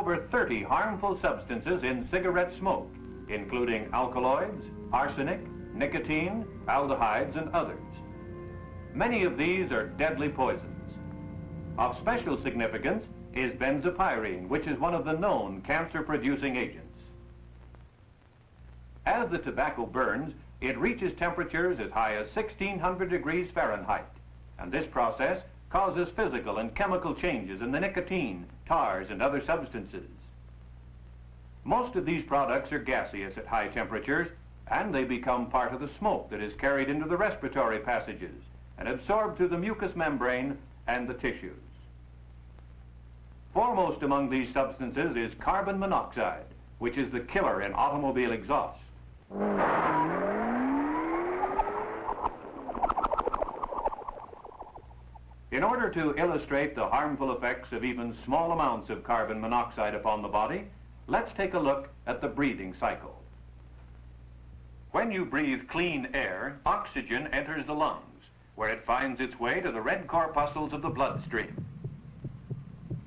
over 30 harmful substances in cigarette smoke, including alkaloids, arsenic, nicotine, aldehydes, and others. Many of these are deadly poisons. Of special significance is benzopyrene, which is one of the known cancer-producing agents. As the tobacco burns, it reaches temperatures as high as 1600 degrees Fahrenheit, and this process causes physical and chemical changes in the nicotine, tars, and other substances. Most of these products are gaseous at high temperatures, and they become part of the smoke that is carried into the respiratory passages and absorbed through the mucous membrane and the tissues. Foremost among these substances is carbon monoxide, which is the killer in automobile exhaust. In order to illustrate the harmful effects of even small amounts of carbon monoxide upon the body, let's take a look at the breathing cycle. When you breathe clean air, oxygen enters the lungs, where it finds its way to the red corpuscles of the bloodstream.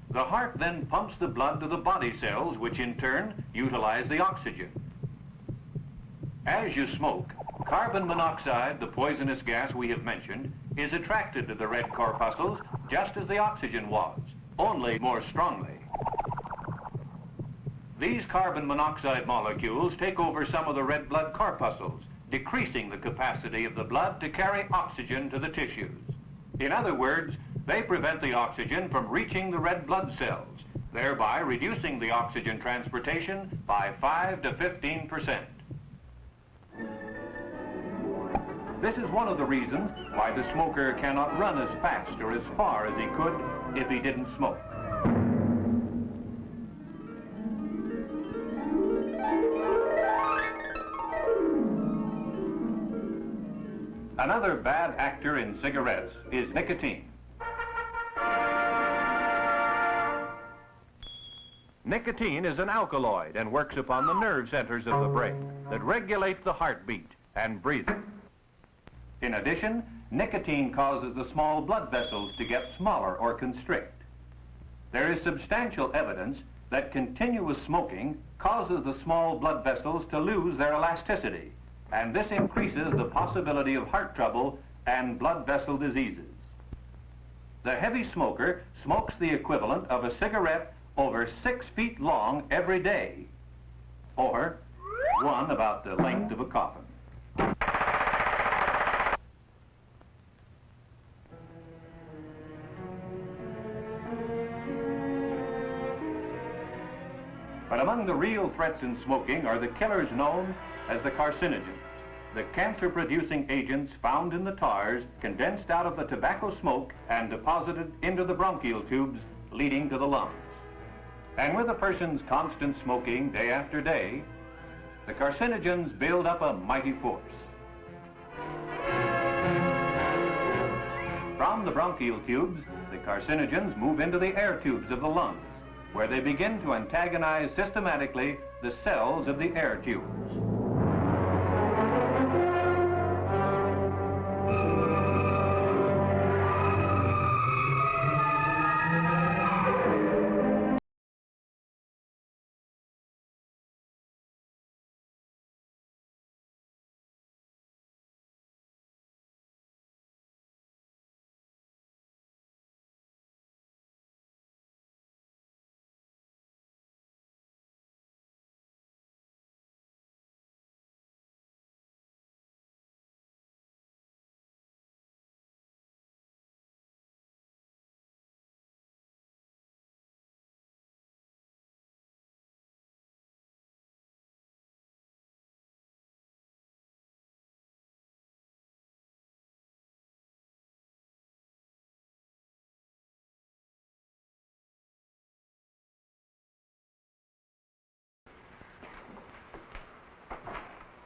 The heart then pumps the blood to the body cells, which in turn utilize the oxygen. As you smoke, carbon monoxide, the poisonous gas we have mentioned, is attracted to the red corpuscles just as the oxygen was, only more strongly. These carbon monoxide molecules take over some of the red blood corpuscles, decreasing the capacity of the blood to carry oxygen to the tissues. In other words, they prevent the oxygen from reaching the red blood cells, thereby reducing the oxygen transportation by 5 to 15%. This is one of the reasons why the smoker cannot run as fast or as far as he could if he didn't smoke. Another bad actor in cigarettes is nicotine. Nicotine is an alkaloid and works upon the nerve centers of the brain that regulate the heartbeat and breathing. In addition, nicotine causes the small blood vessels to get smaller or constrict. There is substantial evidence that continuous smoking causes the small blood vessels to lose their elasticity, and this increases the possibility of heart trouble and blood vessel diseases. The heavy smoker smokes the equivalent of a cigarette over 6 feet long every day, or one about the length of a coffin. But among the real threats in smoking are the killers known as the carcinogens, the cancer-producing agents found in the tars condensed out of the tobacco smoke and deposited into the bronchial tubes leading to the lungs. And with a person's constant smoking day after day, the carcinogens build up a mighty force. From the bronchial tubes, the carcinogens move into the air tubes of the lungs, where they begin to antagonize systematically the cells of the air tubes.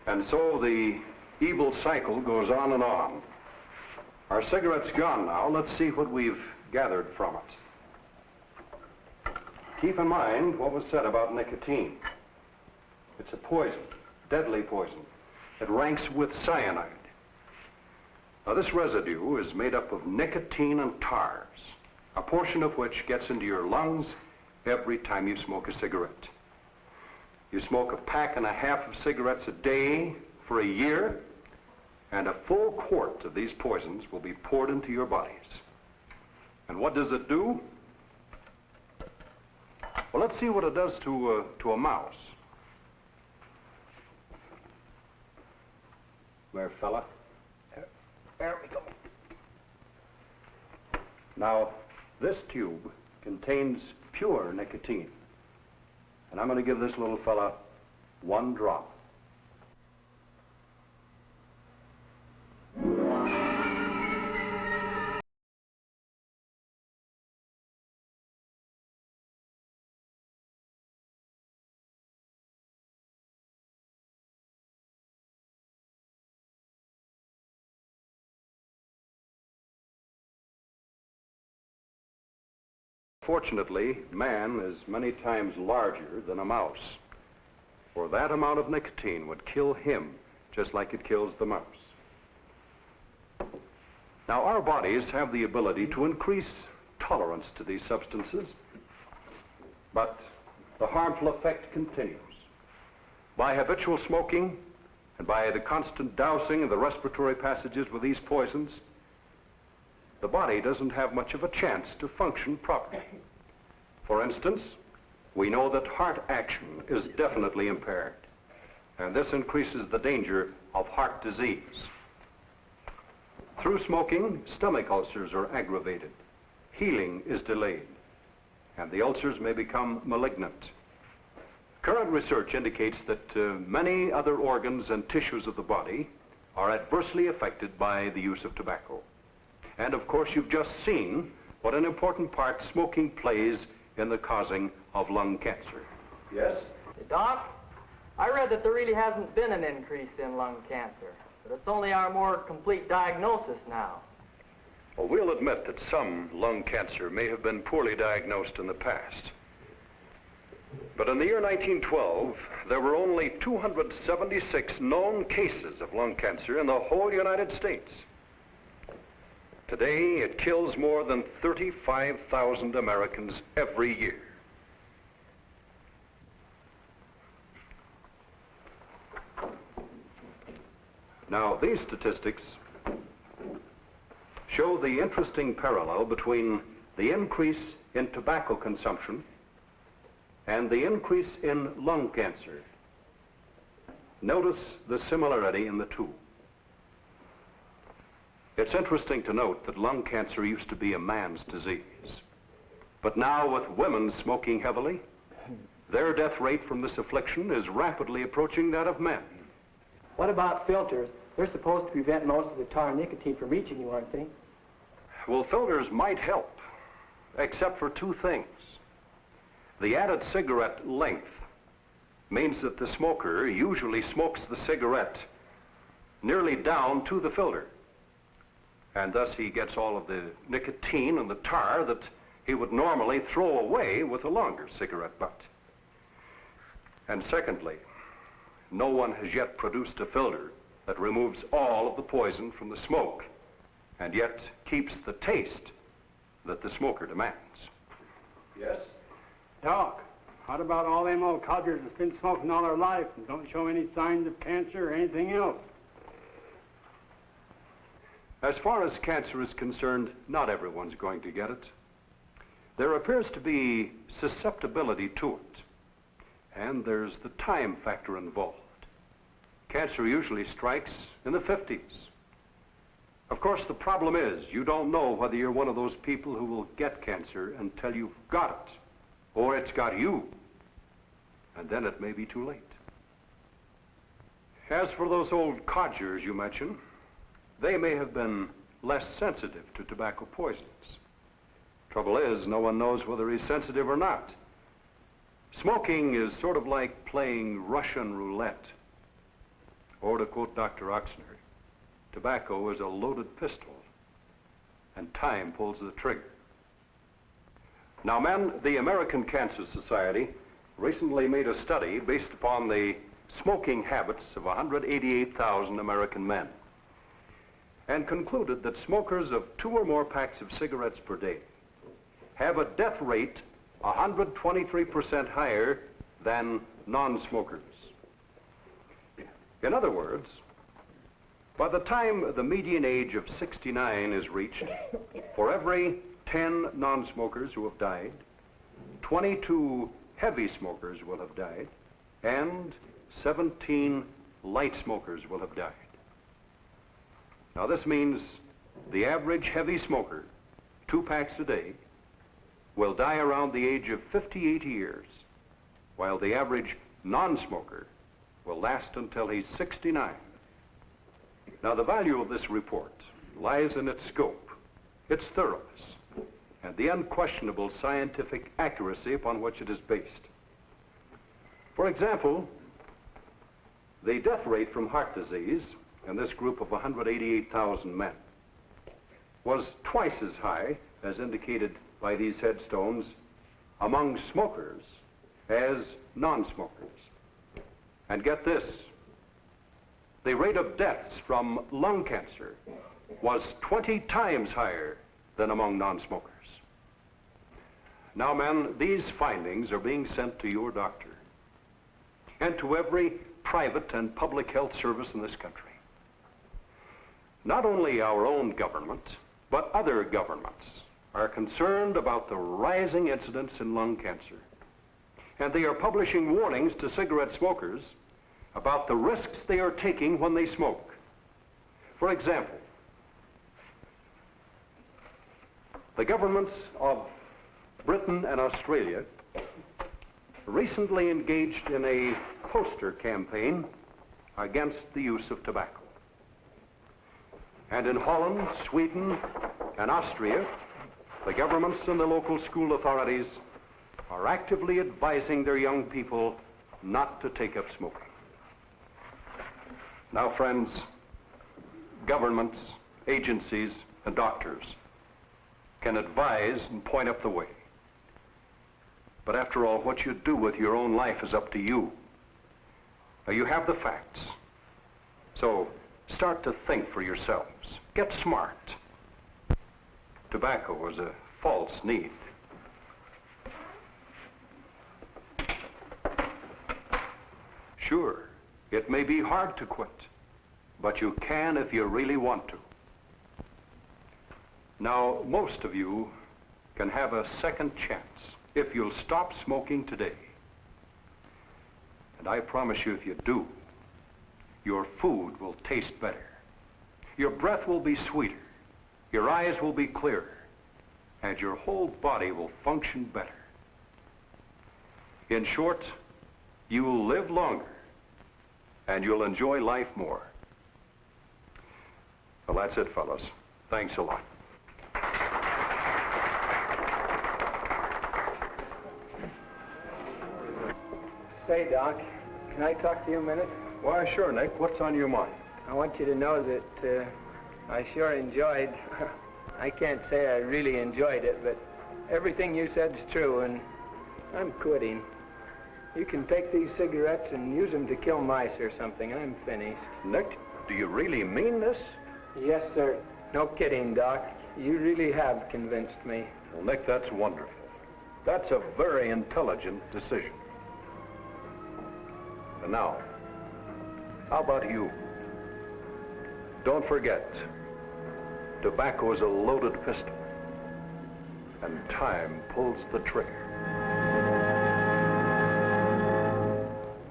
And so the evil cycle goes on and on. Our cigarette's gone now. Let's see what we've gathered from it. Keep in mind what was said about nicotine. It's a poison, deadly poison. It ranks with cyanide. Now, this residue is made up of nicotine and tars, a portion of which gets into your lungs every time you smoke a cigarette. You smoke a pack and a half of cigarettes a day for a year, and a full quart of these poisons will be poured into your bodies. And what does it do? Well, let's see what it does to a mouse. There, fella. There we go. Now, this tube contains pure nicotine. And I'm going to give this little fella 1 drop. Fortunately, man is many times larger than a mouse, for that amount of nicotine would kill him just like it kills the mouse. Now, our bodies have the ability to increase tolerance to these substances, but the harmful effect continues. By habitual smoking and by the constant dousing of the respiratory passages with these poisons, the body doesn't have much of a chance to function properly. For instance, we know that heart action is definitely impaired, and this increases the danger of heart disease. Through smoking, stomach ulcers are aggravated, healing is delayed, and the ulcers may become malignant. Current research indicates that many other organs and tissues of the body are adversely affected by the use of tobacco. And of course, you've just seen what an important part smoking plays in the causing of lung cancer. Yes? Hey, Doc, I read that there really hasn't been an increase in lung cancer, but it's only our more complete diagnosis now. Well, we'll admit that some lung cancer may have been poorly diagnosed in the past. But in the year 1912, there were only 276 known cases of lung cancer in the whole United States. Today, it kills more than 35,000 Americans every year. Now, these statistics show the interesting parallel between the increase in tobacco consumption and the increase in lung cancer. Notice the similarity in the two. It's interesting to note that lung cancer used to be a man's disease. But now, with women smoking heavily, their death rate from this affliction is rapidly approaching that of men. What about filters? They're supposed to prevent most of the tar and nicotine from reaching you, aren't they? Well, filters might help, except for 2 things. The added cigarette length means that the smoker usually smokes the cigarette nearly down to the filter. And thus he gets all of the nicotine and the tar that he would normally throw away with a longer cigarette butt. And secondly, no one has yet produced a filter that removes all of the poison from the smoke and yet keeps the taste that the smoker demands. Yes? Doc, what about all them old codgers that's been smoking all their life and don't show any signs of cancer or anything else? As far as cancer is concerned, not everyone's going to get it. There appears to be susceptibility to it, and there's the time factor involved. Cancer usually strikes in the 50s. Of course, the problem is you don't know whether you're one of those people who will get cancer until you've got it, or it's got you, and then it may be too late. As for those old codgers you mentioned, they may have been less sensitive to tobacco poisons. Trouble is, no one knows whether he's sensitive or not. Smoking is sort of like playing Russian roulette. Or to quote Dr. Oxner, tobacco is a loaded pistol, and time pulls the trigger. Now, men, the American Cancer Society recently made a study based upon the smoking habits of 188,000 American men, and concluded that smokers of 2 or more packs of cigarettes per day have a death rate 123% higher than non-smokers. In other words, by the time the median age of 69 is reached, for every 10 non-smokers who have died, 22 heavy smokers will have died, and 17 light smokers will have died. Now this means the average heavy smoker, 2 packs a day, will die around the age of 58 years, while the average non-smoker will last until he's 69. Now the value of this report lies in its scope, its thoroughness, and the unquestionable scientific accuracy upon which it is based. For example, the death rate from heart disease in this group of 188,000 men was twice as high, as indicated by these headstones, among smokers as non-smokers. And get this, the rate of deaths from lung cancer was 20 times higher than among non-smokers. Now, men, these findings are being sent to your doctor and to every private and public health service in this country. Not only our own government, but other governments are concerned about the rising incidence in lung cancer. And they are publishing warnings to cigarette smokers about the risks they are taking when they smoke. For example, the governments of Britain and Australia recently engaged in a poster campaign against the use of tobacco. And in Holland, Sweden, and Austria, the governments and the local school authorities are actively advising their young people not to take up smoking. Now, friends, governments, agencies, and doctors can advise and point up the way. But after all, what you do with your own life is up to you. Now, you have the facts. So, start to think for yourselves. Get smart. Tobacco is a false need. Sure, it may be hard to quit, but you can if you really want to. Now, most of you can have a second chance if you'll stop smoking today. And I promise you, if you do, your food will taste better. Your breath will be sweeter. Your eyes will be clearer. And your whole body will function better. In short, you will live longer and you'll enjoy life more. Well, that's it, fellas. Thanks a lot. Say, Doc, can I talk to you a minute? Why, sure, Nick. What's on your mind? I want you to know that I sure enjoyed, I can't say I really enjoyed it, but everything you said is true, and I'm quitting. You can take these cigarettes and use them to kill mice or something. I'm finished. Nick, do you really mean this? Yes, sir. No kidding, Doc. You really have convinced me. Well, Nick, that's wonderful. That's a very intelligent decision. And now, how about you? Don't forget, tobacco is a loaded pistol, and time pulls the trigger.